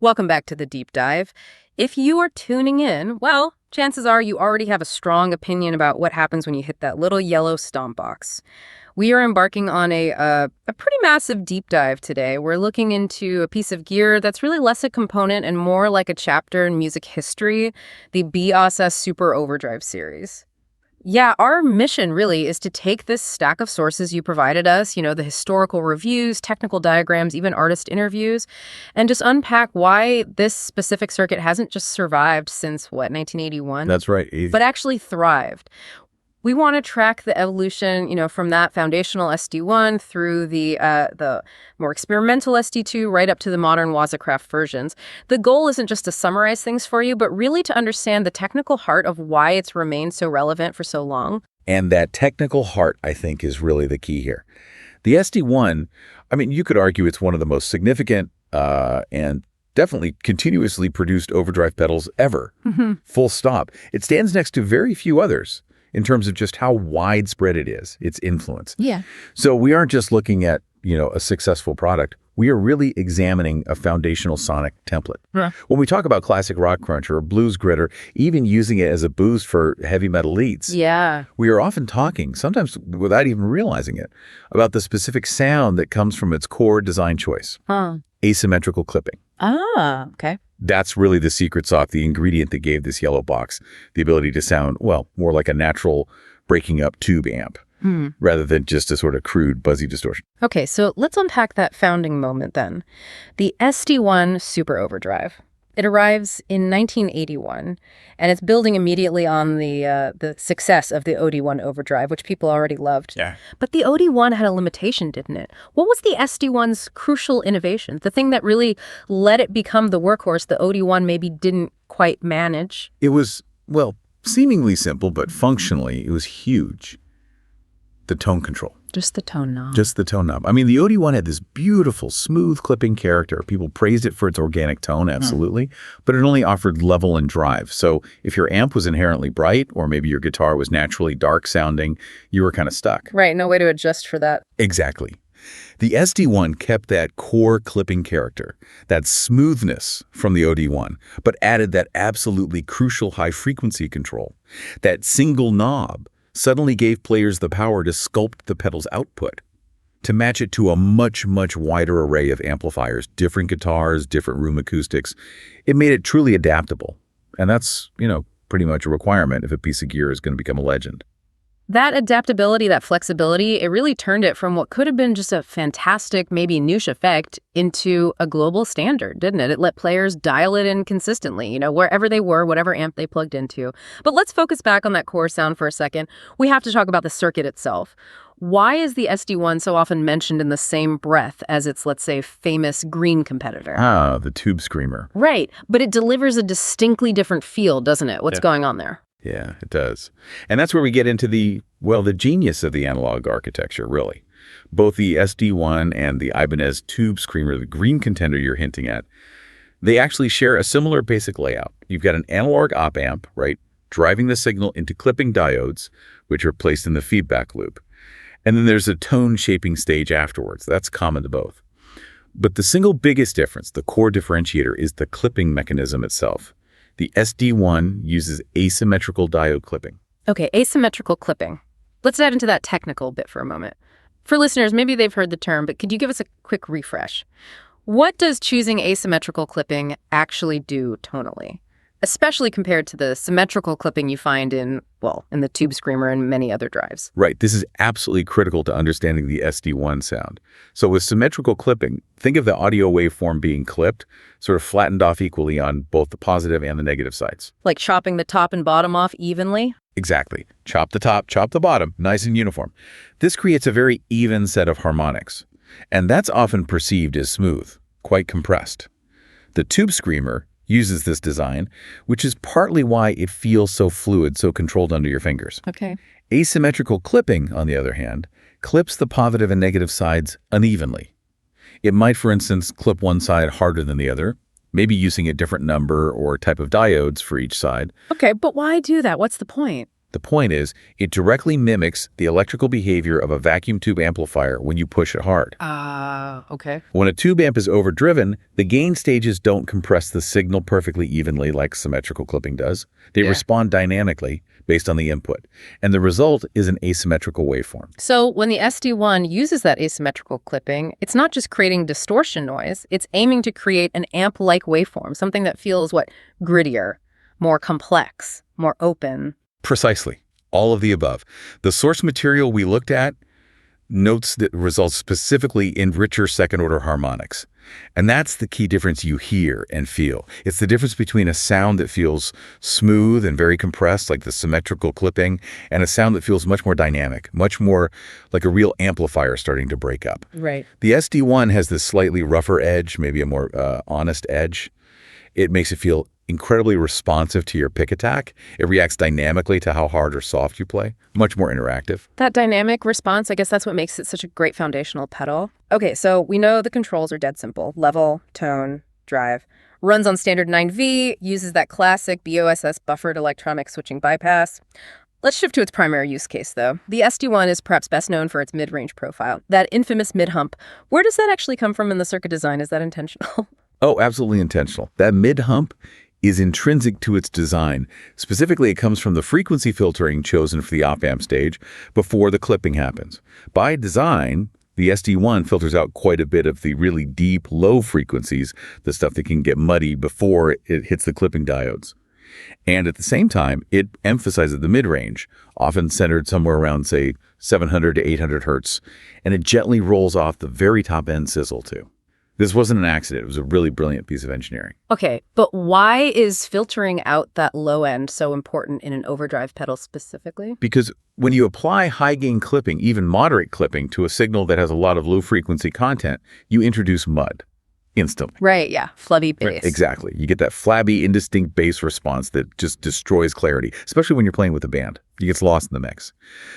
Welcome back to the deep dive. If you are tuning in, well, chances are you already have a strong opinion about what happens when you hit that little yellow stomp box. We are embarking on a pretty massive deep dive today. We're looking into a piece of gear that's really less a component and more like a chapter in music history, the BOSS Super Overdrive series. Yeah, our mission really is to take this stack of sources you provided us, the historical reviews, technical diagrams, even artist interviews, and just unpack why this specific circuit hasn't just survived since, 1981? That's right. But actually thrived. We want to track the evolution, from that foundational SD1 through the more experimental SD2 right up to the modern Wazacraft versions. The goal isn't just to summarize things for you, but really to understand the technical heart of why it's remained so relevant for so long. And that technical heart, I think, is really the key here. The SD1, you could argue it's one of the most significant and definitely continuously produced overdrive pedals ever. Full stop. It stands next to very few others in terms of just how widespread it is, its influence. Yeah. So we aren't just looking at, a successful product. We are really examining a foundational sonic template. Yeah. When we talk about classic rock crunch or blues grit or even using it as a boost for heavy metal leads, we are often talking, sometimes without even realizing it, about the specific sound that comes from its core design choice. Asymmetrical clipping. Ah, okay. That's really the secret sauce, the ingredient that gave this yellow box the ability to sound, more like a natural breaking up tube amp rather than just a sort of crude, buzzy distortion. Okay, so let's unpack that founding moment then. The SD1 Super Overdrive. It arrives in 1981, and it's building immediately on the success of the OD1 Overdrive, which people already loved. Yeah. But the OD1 had a limitation, didn't it? What was the SD1's crucial innovation, the thing that really let it become the workhorse the OD1 maybe didn't quite manage? It was, seemingly simple, but functionally, it was huge. The tone control. Just the tone knob. Just the tone knob. The OD1 had this beautiful, smooth clipping character. People praised it for its organic tone, absolutely, but it only offered level and drive. So if your amp was inherently bright, or maybe your guitar was naturally dark sounding, you were kind of stuck. Right, no way to adjust for that. Exactly. The SD1 kept that core clipping character, that smoothness from the OD1, but added that absolutely crucial high-frequency control. That single knob suddenly gave players the power to sculpt the pedal's output, to match it to a much, much wider array of amplifiers, different guitars, different room acoustics. It made it truly adaptable. And that's, pretty much a requirement if a piece of gear is going to become a legend. That adaptability, that flexibility, it really turned it from what could have been just a fantastic, maybe niche effect into a global standard, didn't it? It let players dial it in consistently, wherever they were, whatever amp they plugged into. But let's focus back on that core sound for a second. We have to talk about the circuit itself. Why is the SD1 so often mentioned in the same breath as its, let's say, famous green competitor? The Tube Screamer. Right, but it delivers a distinctly different feel, doesn't it? What's going on there? Yeah, it does. And that's where we get into the genius of the analog architecture, really. Both the SD1 and the Ibanez Tube Screamer, the green contender you're hinting at, they actually share a similar basic layout. You've got an analog op amp, right, driving the signal into clipping diodes, which are placed in the feedback loop. And then there's a tone shaping stage afterwards. That's common to both. But the single biggest difference, the core differentiator, is the clipping mechanism itself. The SD1 uses asymmetrical diode clipping. Okay, asymmetrical clipping. Let's dive into that technical bit for a moment. For listeners, maybe they've heard the term, but could you give us a quick refresh? What does choosing asymmetrical clipping actually do tonally? Especially compared to the symmetrical clipping you find in the Tube Screamer and many other drives. Right. This is absolutely critical to understanding the SD1 sound. So with symmetrical clipping, think of the audio waveform being clipped, sort of flattened off equally on both the positive and the negative sides. Like chopping the top and bottom off evenly? Exactly. Chop the top, chop the bottom, nice and uniform. This creates a very even set of harmonics. And that's often perceived as smooth, quite compressed. The Tube Screamer uses this design, which is partly why it feels so fluid, so controlled under your fingers. Okay. Asymmetrical clipping, on the other hand, clips the positive and negative sides unevenly. It might, for instance, clip one side harder than the other, maybe using a different number or type of diodes for each side. Okay, but why do that? What's the point? The point is, it directly mimics the electrical behavior of a vacuum tube amplifier when you push it hard. Okay. When a tube amp is overdriven, the gain stages don't compress the signal perfectly evenly like symmetrical clipping does. They respond dynamically based on the input, and the result is an asymmetrical waveform. So when the SD1 uses that asymmetrical clipping, it's not just creating distortion noise, it's aiming to create an amp-like waveform, something that feels, grittier, more complex, more open. Precisely. All of the above. The source material we looked at notes that results specifically in richer second-order harmonics. And that's the key difference you hear and feel. It's the difference between a sound that feels smooth and very compressed, like the symmetrical clipping, and a sound that feels much more dynamic, much more like a real amplifier starting to break up. Right. The SD1 has this slightly rougher edge, maybe a more honest edge. It makes it feel incredibly responsive to your pick attack. It reacts dynamically to how hard or soft you play. Much more interactive. That dynamic response, I guess that's what makes it such a great foundational pedal. Okay, so we know the controls are dead simple. Level, tone, drive. Runs on standard 9V, uses that classic BOSS buffered electronic switching bypass. Let's shift to its primary use case, though. The SD1 is perhaps best known for its mid-range profile, that infamous mid-hump. Where does that actually come from in the circuit design? Is that intentional? Oh, absolutely intentional. That mid-hump is intrinsic to its design. Specifically, it comes from the frequency filtering chosen for the op-amp stage before the clipping happens. By design, the SD1 filters out quite a bit of the really deep, low frequencies, the stuff that can get muddy before it hits the clipping diodes. And at the same time, it emphasizes the mid-range, often centered somewhere around, say, 700 to 800 hertz, and it gently rolls off the very top-end sizzle, too. This wasn't an accident. It was a really brilliant piece of engineering. Okay, but why is filtering out that low end so important in an overdrive pedal specifically? Because when you apply high-gain clipping, even moderate clipping, to a signal that has a lot of low-frequency content, you introduce mud instantly. Right, yeah. Flubby bass. Right, exactly. You get that flabby, indistinct bass response that just destroys clarity, especially when you're playing with a band. It gets lost in the mix.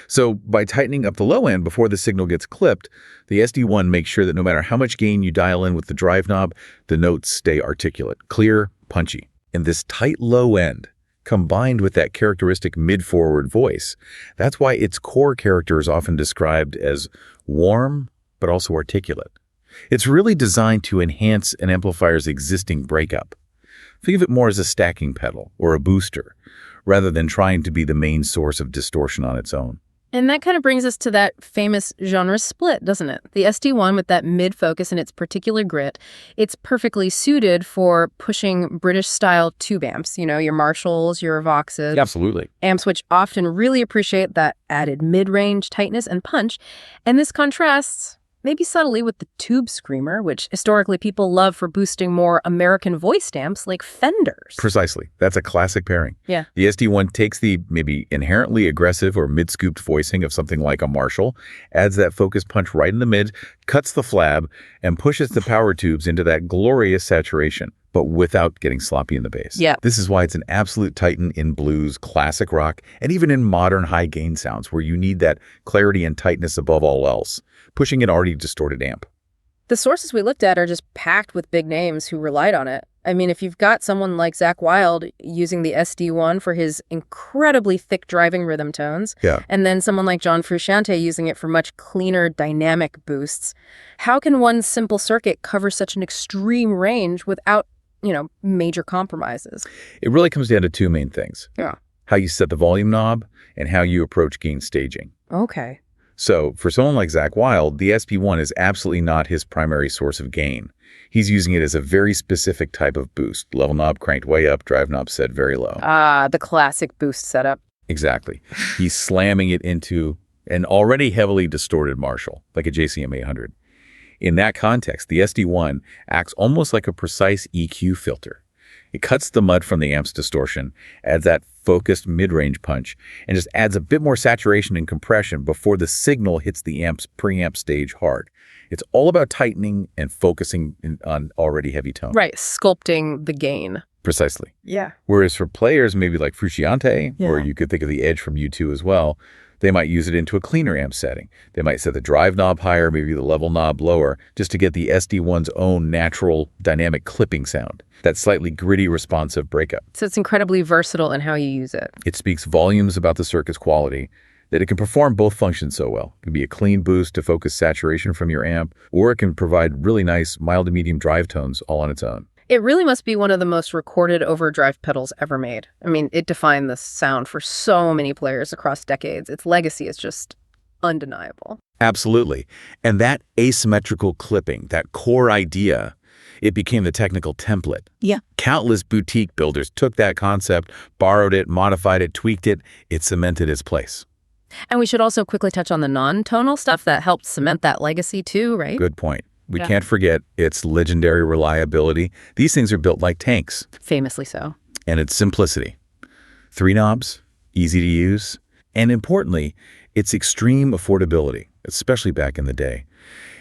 So by tightening up the low end before the signal gets clipped, the SD1 makes sure that no matter how much gain you dial in with the drive knob, the notes stay articulate, clear, punchy. And this tight low end, combined with that characteristic mid-forward voice, that's why its core character is often described as warm, but also articulate. It's really designed to enhance an amplifier's existing breakup. Think of it more as a stacking pedal or a booster, rather than trying to be the main source of distortion on its own. And that kind of brings us to that famous genre split, doesn't it? The SD1 with that mid-focus and its particular grit, it's perfectly suited for pushing British-style tube amps, your Marshalls, your Voxes. Absolutely. Amps which often really appreciate that added mid-range tightness and punch. And this contrasts, maybe subtly, with the tube screamer, which historically people love for boosting more American voiced amps like Fenders. Precisely. That's a classic pairing. Yeah. The SD1 takes the maybe inherently aggressive or mid-scooped voicing of something like a Marshall, adds that focus punch right in the mid, cuts the flab, and pushes the power tubes into that glorious saturation, but without getting sloppy in the bass. Yeah. This is why it's an absolute titan in blues, classic rock, and even in modern high-gain sounds where you need that clarity and tightness above all else, pushing an already distorted amp. The sources we looked at are just packed with big names who relied on it. I mean, if you've got someone like Zakk Wylde using the SD1 for his incredibly thick driving rhythm tones, and then someone like John Frusciante using it for much cleaner dynamic boosts, how can one simple circuit cover such an extreme range without, major compromises? It really comes down to two main things. Yeah. How you set the volume knob and how you approach gain staging. Okay. So for someone like Zakk Wylde, the SP1 is absolutely not his primary source of gain. He's using it as a very specific type of boost. Level knob cranked way up, drive knob set very low. The classic boost setup. Exactly. He's slamming it into an already heavily distorted Marshall, like a JCM 800. In that context, the SD1 acts almost like a precise EQ filter. It cuts the mud from the amp's distortion, adds that focused mid-range punch, and just adds a bit more saturation and compression before the signal hits the amp's preamp stage hard. It's all about tightening and focusing on already heavy tones. Right, sculpting the gain. Precisely. Yeah. Whereas for players maybe like Frusciante, or you could think of the Edge from U2 as well, They might use it into a cleaner amp setting. They might set the drive knob higher, maybe the level knob lower, just to get the SD1's own natural dynamic clipping sound, that slightly gritty, responsive breakup. So it's incredibly versatile in how you use it. It speaks volumes about the circuit's quality, that it can perform both functions so well. It can be a clean boost to focus saturation from your amp, or it can provide really nice mild to medium drive tones all on its own. It really must be one of the most recorded overdrive pedals ever made. I mean, it defined the sound for so many players across decades. Its legacy is just undeniable. Absolutely. And that asymmetrical clipping, that core idea, it became the technical template. Yeah. Countless boutique builders took that concept, borrowed it, modified it, tweaked it. It cemented its place. And we should also quickly touch on the non-tonal stuff that helped cement that legacy too, right? Good point. We can't forget its legendary reliability. These things are built like tanks. Famously so. And its simplicity. 3 knobs, easy to use, and importantly, its extreme affordability, especially back in the day.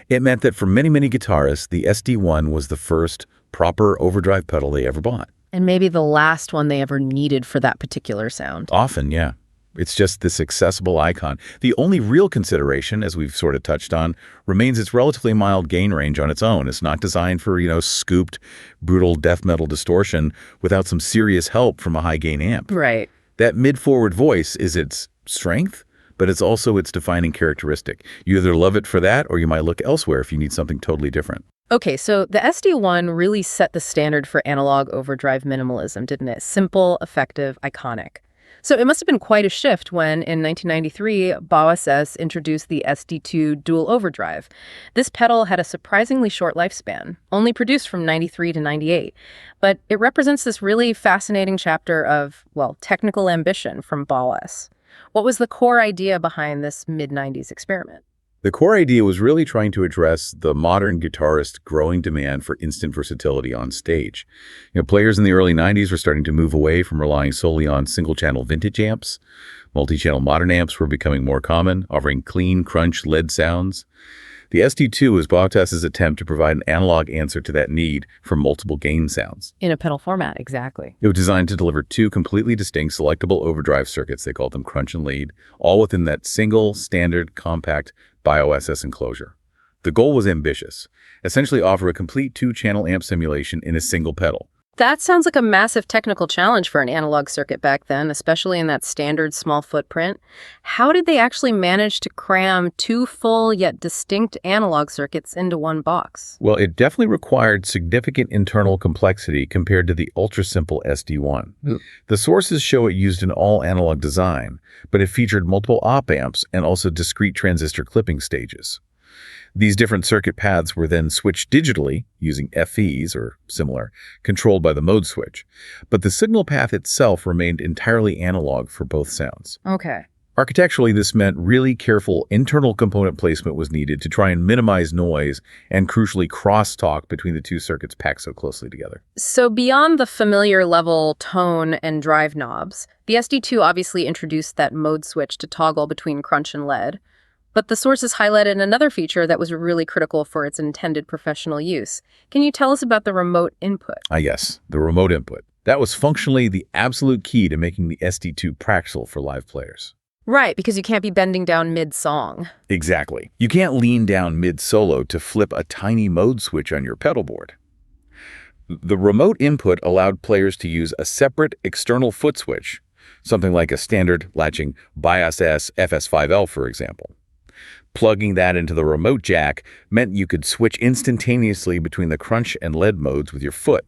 It meant that for many, many guitarists, the SD1 was the first proper overdrive pedal they ever bought. And maybe the last one they ever needed for that particular sound. Often, yeah. It's just this accessible icon. The only real consideration, as we've sort of touched on, remains its relatively mild gain range on its own. It's not designed for, scooped, brutal death metal distortion without some serious help from a high-gain amp. Right. That mid-forward voice is its strength, but it's also its defining characteristic. You either love it for that, or you might look elsewhere if you need something totally different. Okay, so the SD1 really set the standard for analog overdrive minimalism, didn't it? Simple, effective, iconic. So it must have been quite a shift when, in 1993, Bauhaus introduced the SD2 dual overdrive. This pedal had a surprisingly short lifespan, only produced from 93 to 98. But it represents this really fascinating chapter of, well, technical ambition from Bauhaus. What was the core idea behind this mid-90s experiment? The core idea was really trying to address the modern guitarist's growing demand for instant versatility on stage. Players in the early 90s were starting to move away from relying solely on single-channel vintage amps. Multi-channel modern amps were becoming more common, offering clean, crunch, lead sounds. The SD2 was Bauhaus's attempt to provide an analog answer to that need for multiple gain sounds. In a pedal format, exactly. It was designed to deliver 2 completely distinct selectable overdrive circuits, they called them crunch and lead, all within that single, standard, compact Bauhaus enclosure. The goal was ambitious, essentially offer a complete 2-channel amp simulation in a single pedal. That sounds like a massive technical challenge for an analog circuit back then, especially in that standard small footprint. How did they actually manage to cram 2 full yet distinct analog circuits into one box? Well, it definitely required significant internal complexity compared to the ultra-simple SD1. The sources show it used an all-analog design, but it featured multiple op-amps and also discrete transistor clipping stages. These different circuit paths were then switched digitally, using FEs or similar, controlled by the mode switch. But the signal path itself remained entirely analog for both sounds. Okay. Architecturally, this meant really careful internal component placement was needed to try and minimize noise and, crucially, crosstalk between the 2 circuits packed so closely together. So beyond the familiar level tone and drive knobs, the SD2 obviously introduced that mode switch to toggle between crunch and lead. But the sources highlighted another feature that was really critical for its intended professional use. Can you tell us about the remote input? Yes, the remote input. That was functionally the absolute key to making the SD2 practical for live players. Right, because you can't be bending down mid-song. Exactly. You can't lean down mid-solo to flip a tiny mode switch on your pedal board. The remote input allowed players to use a separate external foot switch, something like a standard latching Bias S FS5L, for example. Plugging that into the remote jack meant you could switch instantaneously between the crunch and lead modes with your foot.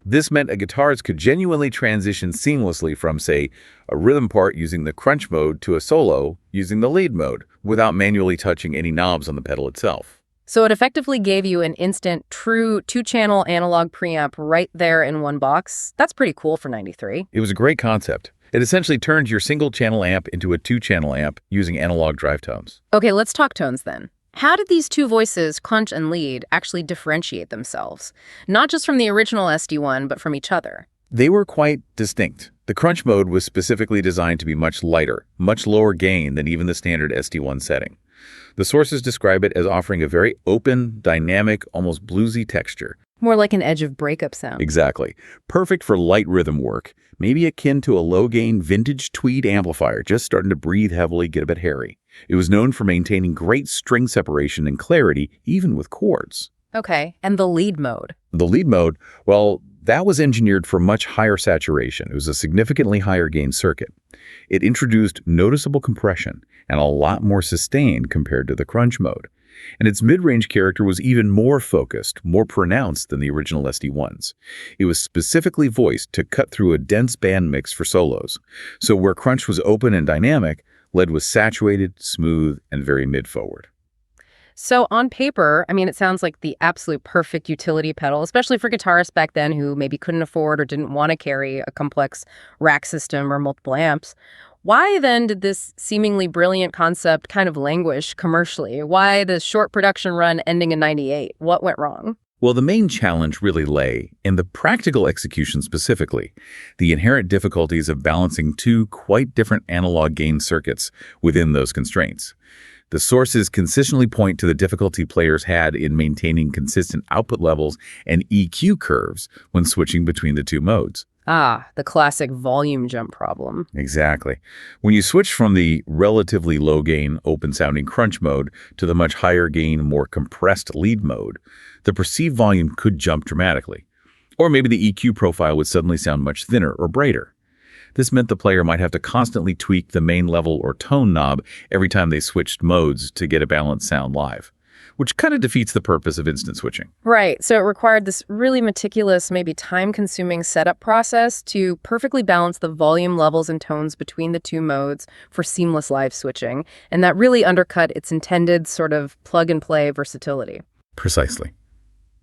This meant a guitarist could genuinely transition seamlessly from, say, a rhythm part using the crunch mode to a solo using the lead mode without manually touching any knobs on the pedal itself. So it effectively gave you an instant, true 2-channel analog preamp right there in one box. That's pretty cool for 93. It was a great concept. It essentially turned your single-channel amp into a 2-channel amp using analog drive tones. Okay, let's talk tones then. How did these 2 voices, crunch and lead, actually differentiate themselves? Not just from the original SD1, but from each other. They were quite distinct. The crunch mode was specifically designed to be much lighter, much lower gain than even the standard SD1 setting. The sources describe it as offering a very open, dynamic, almost bluesy texture. More like an edge of breakup sound. Exactly. Perfect for light rhythm work, maybe akin to a low-gain vintage tweed amplifier just starting to breathe heavily, get a bit hairy. It was known for maintaining great string separation and clarity, even with chords. Okay, and the lead mode. The lead mode, well, that was engineered for much higher saturation. It was a significantly higher gain circuit. It introduced noticeable compression and a lot more sustain compared to the crunch mode. And its mid-range character was even more focused, more pronounced than the original SD1s. It was specifically voiced to cut through a dense band mix for solos. So where crunch was open and dynamic, lead was saturated, smooth, and very mid-forward. So on paper, I mean, it sounds like the absolute perfect utility pedal, especially for guitarists back then who maybe couldn't afford or didn't want to carry a complex rack system or multiple amps. Why then did this seemingly brilliant concept kind of languish commercially? Why the short production run ending in '98? What went wrong? Well, the main challenge really lay in the practical execution specifically, the inherent difficulties of balancing two quite different analog gain circuits within those constraints. The sources consistently point to the difficulty players had in maintaining consistent output levels and EQ curves when switching between the two modes. Ah, the classic volume jump problem. Exactly. When you switch from the relatively low-gain, open-sounding crunch mode to the much higher-gain, more compressed lead mode, the perceived volume could jump dramatically. Or maybe the EQ profile would suddenly sound much thinner or brighter. This meant the player might have to constantly tweak the main level or tone knob every time they switched modes to get a balanced sound live, which kind of defeats the purpose of instant switching. Right. So it required this really meticulous, maybe time-consuming setup process to perfectly balance the volume levels and tones between the two modes for seamless live switching. And that really undercut its intended sort of plug-and-play versatility. Precisely.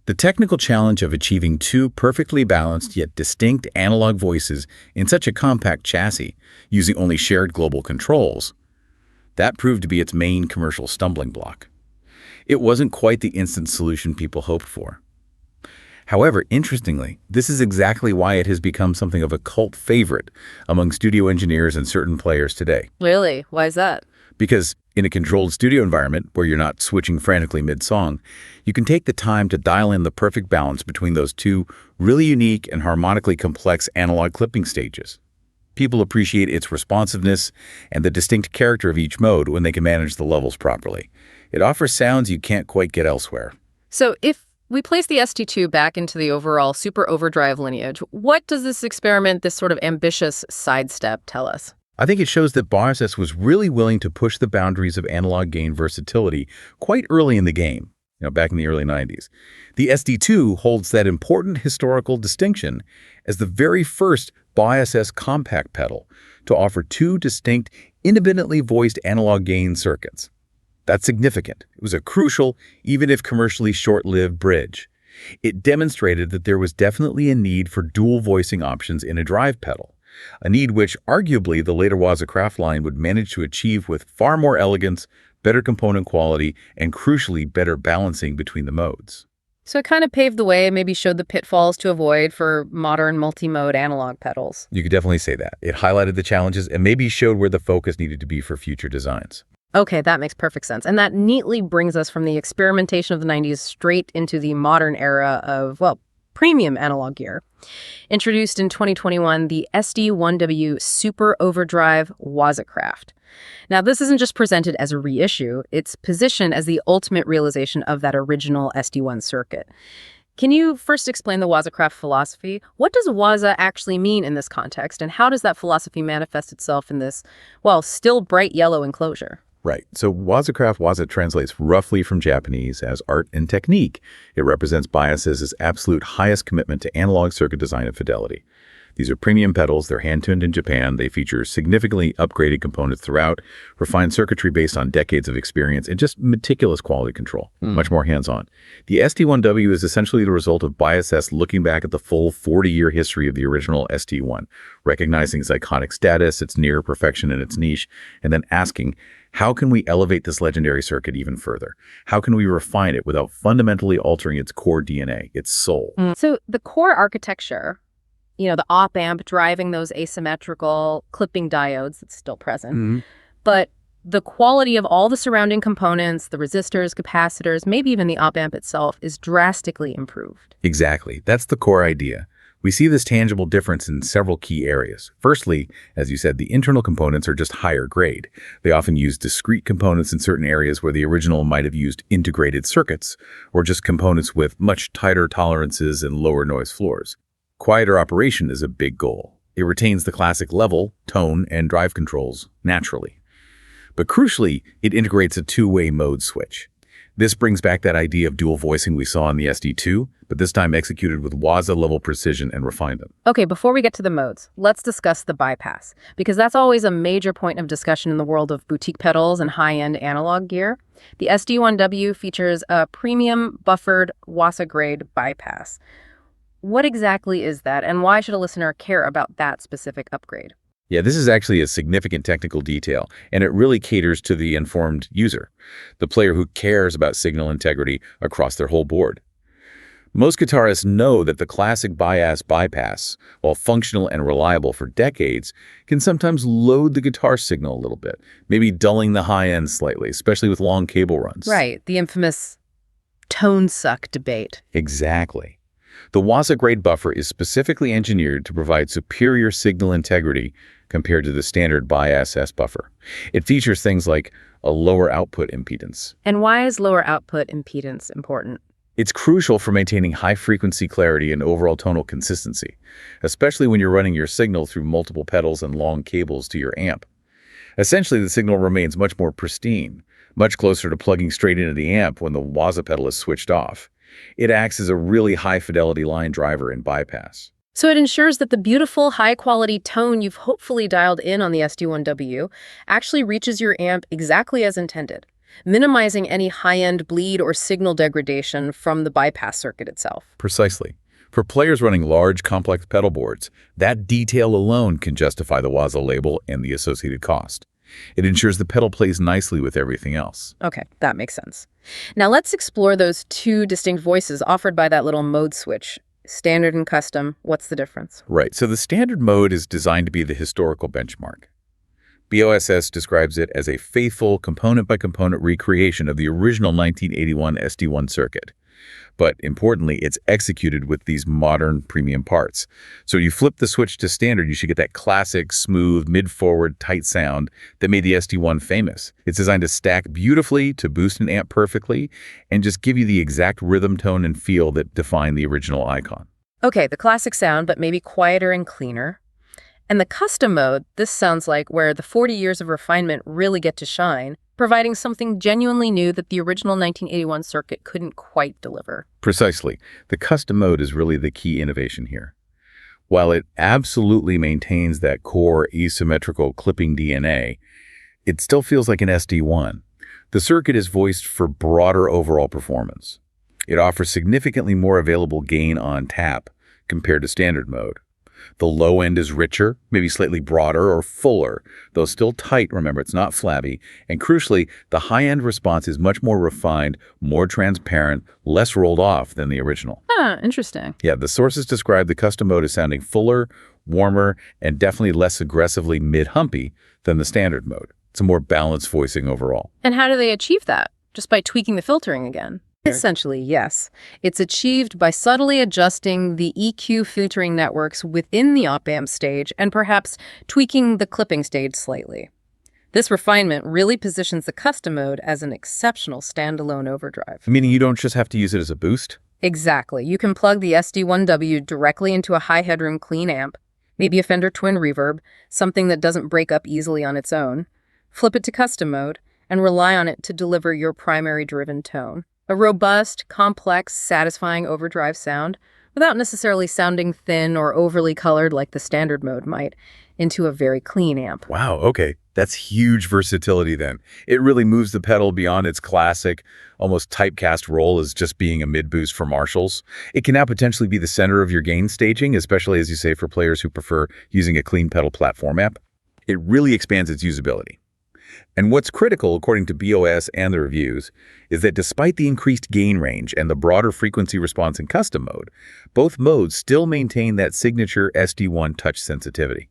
The technical challenge of achieving two perfectly balanced yet distinct analog voices in such a compact chassis, using only shared global controls, that proved to be its main commercial stumbling block. It wasn't quite the instant solution people hoped for. However, interestingly, this is exactly why it has become something of a cult favorite among studio engineers and certain players today. Really? Why is that? Because in a controlled studio environment where you're not switching frantically mid-song, you can take the time to dial in the perfect balance between those two really unique and harmonically complex analog clipping stages. People appreciate its responsiveness and the distinct character of each mode when they can manage the levels properly. It offers sounds you can't quite get elsewhere. So if we place the ST2 back into the overall Super Overdrive lineage, what does this experiment, this sort of ambitious sidestep, tell us? I think it shows that Biosys was really willing to push the boundaries of analog gain versatility quite early in the game, back in the early 90s. The SD2 holds that important historical distinction as the very first Biosys compact pedal to offer two distinct, independently voiced analog gain circuits. That's significant. It was a crucial, even if commercially short-lived, bridge. It demonstrated that there was definitely a need for dual voicing options in a drive pedal, a need which arguably the later Waza Craft line would manage to achieve with far more elegance, better component quality, and crucially better balancing between the modes. So it kind of paved the way, maybe showed the pitfalls to avoid for modern multi-mode analog pedals. You could definitely say that. It highlighted the challenges and maybe showed where the focus needed to be for future designs. Okay, that makes perfect sense. And that neatly brings us from the experimentation of the 90s straight into the modern era of, well, premium analog gear. Introduced in 2021, the SD1W Super Overdrive Waza Craft. Now, this isn't just presented as a reissue, it's positioned as the ultimate realization of that original SD1 circuit. Can you first explain the Waza Craft philosophy? What does Waza actually mean in this context, and how does that philosophy manifest itself in this, well, still bright yellow enclosure? Right. So Waza translates roughly from Japanese as art and technique. It represents Biosys' absolute highest commitment to analog circuit design and fidelity. These are premium pedals. They're hand-tuned in Japan. They feature significantly upgraded components throughout, refined circuitry based on decades of experience, and just meticulous quality control, much more hands-on. The SD1W is essentially the result of Biosys looking back at the full 40-year history of the original ST1, recognizing its iconic status, its near perfection in its niche, and then asking, how can we elevate this legendary circuit even further? How can we refine it without fundamentally altering its core DNA, its soul? So the core architecture, the op amp driving those asymmetrical clipping diodes, that's still present. But the quality of all the surrounding components, the resistors, capacitors, maybe even the op amp itself, is drastically improved. Exactly. That's the core idea. We see this tangible difference in several key areas. Firstly, as you said, the internal components are just higher grade. They often use discrete components in certain areas where the original might have used integrated circuits, or just components with much tighter tolerances and lower noise floors. Quieter operation is a big goal. It retains the classic level, tone, and drive controls naturally. But crucially, it integrates a two-way mode switch. This brings back that idea of dual voicing we saw in the SD2, but this time executed with Waza-level precision and refinement. Okay, before we get to the modes, let's discuss the bypass, because that's always a major point of discussion in the world of boutique pedals and high-end analog gear. The SD1W features a premium buffered Waza-grade bypass. What exactly is that, and why should a listener care about that specific upgrade? Yeah, this is actually a significant technical detail, and it really caters to the informed user, the player who cares about signal integrity across their whole board. Most guitarists know that the classic bias bypass, while functional and reliable for decades, can sometimes load the guitar signal a little bit, maybe dulling the high end slightly, especially with long cable runs. Right, the infamous tone suck debate. Exactly. The Waza-grade buffer is specifically engineered to provide superior signal integrity compared to the standard bias S buffer. It features things like a lower output impedance. And why is lower output impedance important? It's crucial for maintaining high-frequency clarity and overall tonal consistency, especially when you're running your signal through multiple pedals and long cables to your amp. Essentially, the signal remains much more pristine, much closer to plugging straight into the amp when the Waza pedal is switched off. It acts as a really high-fidelity line driver in bypass. So it ensures that the beautiful, high-quality tone you've hopefully dialed in on the SD1W actually reaches your amp exactly as intended, minimizing any high-end bleed or signal degradation from the bypass circuit itself. Precisely. For players running large, complex pedal boards, that detail alone can justify the Waza label and the associated cost. It ensures the pedal plays nicely with everything else. Okay, that makes sense. Now let's explore those two distinct voices offered by that little mode switch. Standard and custom, what's the difference? Right, so the standard mode is designed to be the historical benchmark. BOSS describes it as a faithful component-by-component recreation of the original 1981 SD1 circuit. But importantly, it's executed with these modern premium parts. So you flip the switch to standard, you should get that classic, smooth, mid-forward, tight sound that made the SD1 famous. It's designed to stack beautifully, to boost an amp perfectly, and just give you the exact rhythm, tone, and feel that define the original icon. Okay, the classic sound, but maybe quieter and cleaner. And the custom mode, this sounds like where the 40 years of refinement really get to shine, providing something genuinely new that the original 1981 circuit couldn't quite deliver. Precisely. The custom mode is really the key innovation here. While it absolutely maintains that core asymmetrical clipping DNA, it still feels like an SD1. The circuit is voiced for broader overall performance. It offers significantly more available gain on tap compared to standard mode. The low end is richer, maybe slightly broader or fuller, though still tight, remember, it's not flabby. And crucially, the high-end response is much more refined, more transparent, less rolled off than the original. Ah, interesting. Yeah, the sources describe the custom mode as sounding fuller, warmer, and definitely less aggressively mid-humpy than the standard mode. It's a more balanced voicing overall. And how do they achieve that? Just by tweaking the filtering again? Essentially, yes. It's achieved by subtly adjusting the EQ filtering networks within the op-amp stage and perhaps tweaking the clipping stage slightly. This refinement really positions the custom mode as an exceptional standalone overdrive. Meaning you don't just have to use it as a boost? Exactly. You can plug the SD1W directly into a high headroom clean amp, maybe a Fender Twin Reverb, something that doesn't break up easily on its own, flip it to custom mode, and rely on it to deliver your primary driven tone. A robust, complex, satisfying overdrive sound, without necessarily sounding thin or overly colored like the standard mode might, into a very clean amp. Wow, okay. That's huge versatility then. It really moves the pedal beyond its classic, almost typecast role as just being a mid-boost for Marshalls. It can now potentially be the center of your gain staging, especially, as you say, for players who prefer using a clean pedal platform amp. It really expands its usability. And what's critical, according to BOS and the reviews, is that despite the increased gain range and the broader frequency response in custom mode, both modes still maintain that signature SD1 touch sensitivity.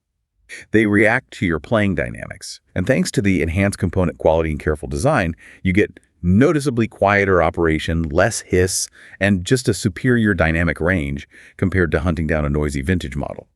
They react to your playing dynamics. And thanks to the enhanced component quality and careful design, you get noticeably quieter operation, less hiss, and just a superior dynamic range compared to hunting down a noisy vintage model.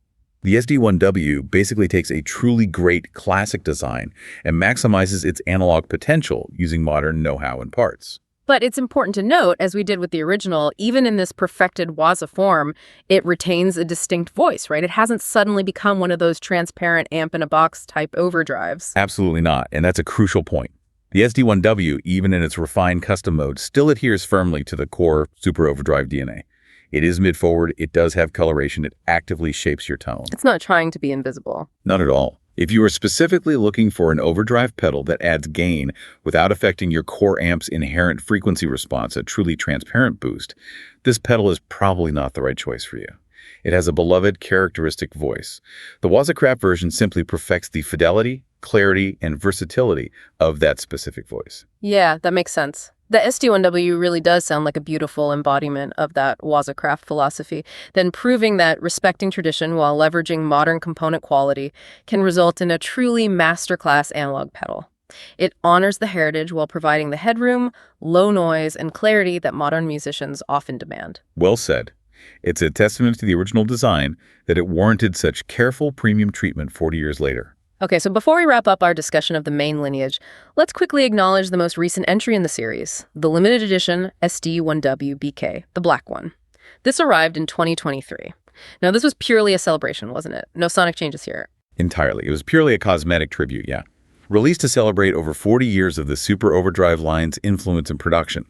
The SD1W basically takes a truly great classic design and maximizes its analog potential using modern know-how and parts. But it's important to note, as we did with the original, even in this perfected Waza form, it retains a distinct voice, right? It hasn't suddenly become one of those transparent amp-in-a-box type overdrives. Absolutely not, and that's a crucial point. The SD1W, even in its refined custom mode, still adheres firmly to the core Super Overdrive DNA. It is mid-forward, it does have coloration, it actively shapes your tone. It's not trying to be invisible. Not at all. If you are specifically looking for an overdrive pedal that adds gain without affecting your core amp's inherent frequency response, a truly transparent boost, this pedal is probably not the right choice for you. It has a beloved, characteristic voice. The Wazacraft version simply perfects the fidelity, clarity, and versatility of that specific voice. Yeah, that makes sense. The SD1W really does sound like a beautiful embodiment of that Wazacraft philosophy, then proving that respecting tradition while leveraging modern component quality can result in a truly masterclass analog pedal. It honors the heritage while providing the headroom, low noise, and clarity that modern musicians often demand. Well said. It's a testament to the original design that it warranted such careful premium treatment 40 years later. Okay, so before we wrap up our discussion of the main lineage, let's quickly acknowledge the most recent entry in the series, the limited edition SD1W BK, the black one. This arrived in 2023. Now, this was purely a celebration, wasn't it? No sonic changes here. Entirely. It was purely a cosmetic tribute, yeah. Released to celebrate over 40 years of the Super Overdrive line's influence in production,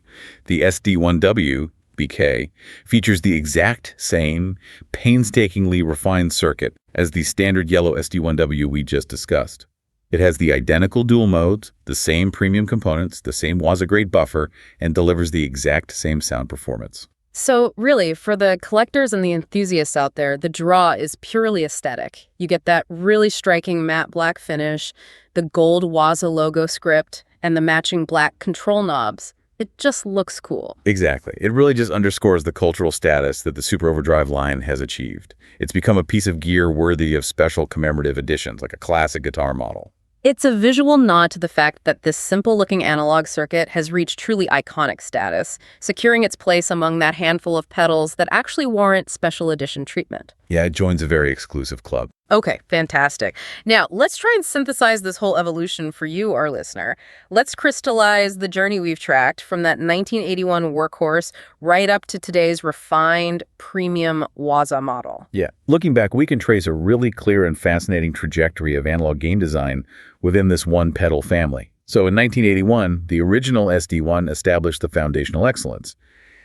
the SD1W BK features the exact same, painstakingly refined circuit as the standard yellow SD1W we just discussed. It has the identical dual modes, the same premium components, the same Waza-grade buffer, and delivers the exact same sound performance. So really, for the collectors and the enthusiasts out there, the draw is purely aesthetic. You get that really striking matte black finish, the gold Waza logo script, and the matching black control knobs. It just looks cool. Exactly. It really just underscores the cultural status that the Super Overdrive line has achieved. It's become a piece of gear worthy of special commemorative editions, like a classic guitar model. It's a visual nod to the fact that this simple-looking analog circuit has reached truly iconic status, securing its place among that handful of pedals that actually warrant special edition treatment. Yeah, it joins a very exclusive club. Okay, fantastic. Now, let's try and synthesize this whole evolution for you, our listener. Let's crystallize the journey we've tracked from that 1981 workhorse right up to today's refined premium Waza model. Yeah. Looking back, we can trace a really clear and fascinating trajectory of analog game design within this one pedal family. So in 1981, the original SD1 established the foundational excellence.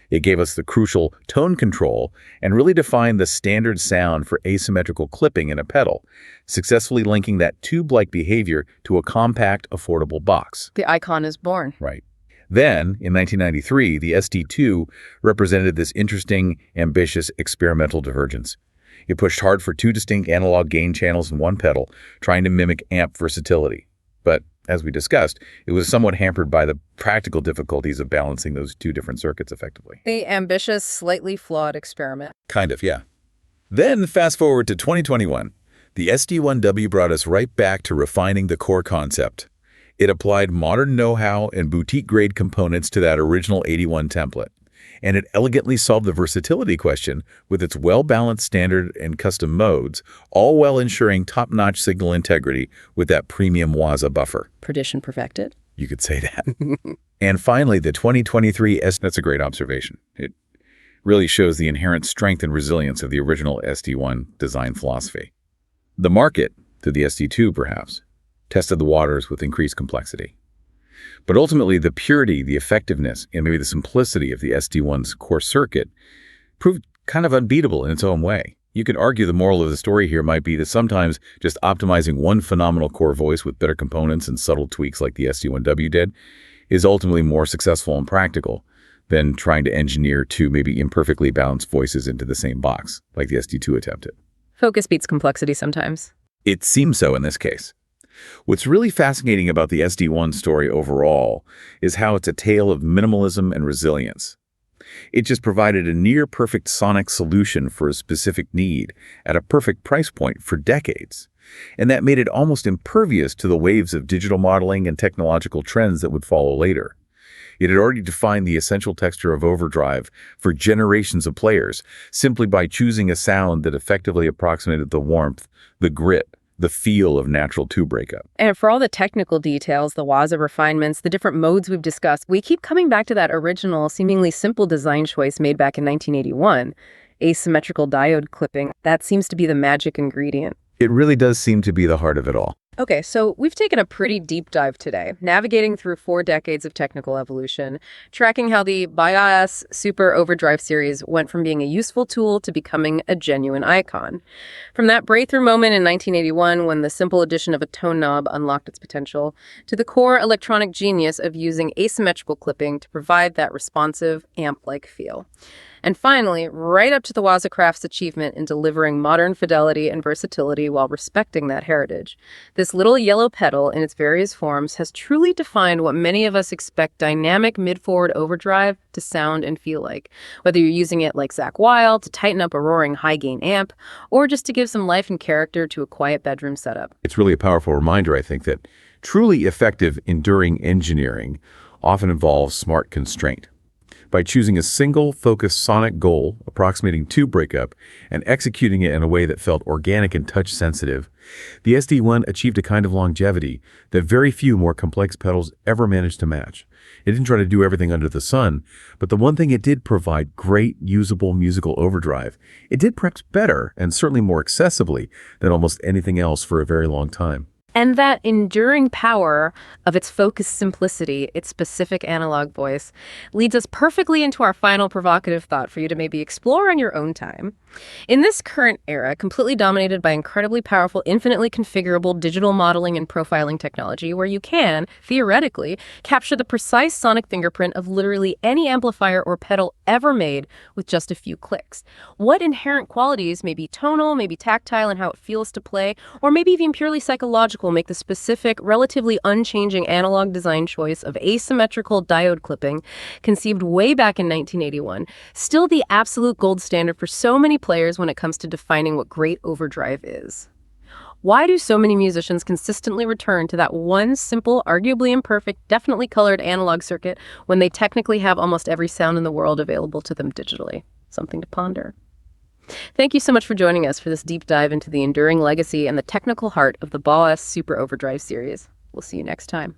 It gave us the crucial tone control and really defined the standard sound for asymmetrical clipping in a pedal, successfully linking that tube-like behavior to a compact, affordable box. The icon is born. Right. Then, in 1993, the SD2 represented this interesting, ambitious, experimental divergence. It pushed hard for two distinct analog gain channels in one pedal, trying to mimic amp versatility. But as we discussed, it was somewhat hampered by the practical difficulties of balancing those two different circuits effectively. The ambitious, slightly flawed experiment. Kind of, yeah. Then, fast forward to 2021. The SD1W brought us right back to refining the core concept. It applied modern know-how and boutique-grade components to that original 81 template. And it elegantly solved the versatility question with its well-balanced standard and custom modes, all while ensuring top-notch signal integrity with that premium Waza buffer. Tradition perfected. You could say that. And finally, the 2023 that's a great observation. It really shows the inherent strength and resilience of the original SD1 design philosophy. The market, through the SD2 perhaps, tested the waters with increased complexity. But ultimately, the purity, the effectiveness, and maybe the simplicity of the SD1's core circuit proved kind of unbeatable in its own way. You could argue the moral of the story here might be that sometimes just optimizing one phenomenal core voice with better components and subtle tweaks like the SD1W did is ultimately more successful and practical than trying to engineer two maybe imperfectly balanced voices into the same box, like the SD2 attempted. Focus beats complexity sometimes. It seems so in this case. What's really fascinating about the SD1 story overall is how it's a tale of minimalism and resilience. It just provided a near-perfect sonic solution for a specific need at a perfect price point for decades. And that made it almost impervious to the waves of digital modeling and technological trends that would follow later. It had already defined the essential texture of overdrive for generations of players simply by choosing a sound that effectively approximated the warmth, the grit, the feel of natural tube breakup. And for all the technical details, the Waza refinements, the different modes we've discussed, we keep coming back to that original, seemingly simple design choice made back in 1981, asymmetrical diode clipping. That seems to be the magic ingredient. It really does seem to be the heart of it all. Okay, so we've taken a pretty deep dive today, navigating through 4 decades of technical evolution, tracking how the BIOS Super Overdrive series went from being a useful tool to becoming a genuine icon. From that breakthrough moment in 1981 when the simple addition of a tone knob unlocked its potential, to the core electronic genius of using asymmetrical clipping to provide that responsive, amp-like feel. And finally, right up to the WazaCraft's achievement in delivering modern fidelity and versatility while respecting that heritage. This little yellow pedal in its various forms has truly defined what many of us expect dynamic mid-forward overdrive to sound and feel like, whether you're using it like Zakk Wylde to tighten up a roaring high-gain amp, or just to give some life and character to a quiet bedroom setup. It's really a powerful reminder, I think, that truly effective, enduring engineering often involves smart constraint. By choosing a single, focused sonic goal, approximating tube breakup, and executing it in a way that felt organic and touch-sensitive, the SD1 achieved a kind of longevity that very few more complex pedals ever managed to match. It didn't try to do everything under the sun, but the one thing it did provide great, usable musical overdrive. It did perhaps better, and certainly more accessibly, than almost anything else for a very long time. And that enduring power of its focused simplicity, its specific analog voice, leads us perfectly into our final provocative thought for you to maybe explore on your own time. In this current era, completely dominated by incredibly powerful, infinitely configurable digital modeling and profiling technology, where you can, theoretically, capture the precise sonic fingerprint of literally any amplifier or pedal ever made with just a few clicks, what inherent qualities, maybe tonal, maybe tactile in how it feels to play, or maybe even purely psychological, make the specific, relatively unchanging analog design choice of asymmetrical diode clipping, conceived way back in 1981, still the absolute gold standard for so many players when it comes to defining what great overdrive is? Why do so many musicians consistently return to that one simple, arguably imperfect, definitely colored analog circuit when they technically have almost every sound in the world available to them digitally? Something to ponder. Thank you so much for joining us for this deep dive into the enduring legacy and the technical heart of the BIOS Super Overdrive series. We'll see you next time.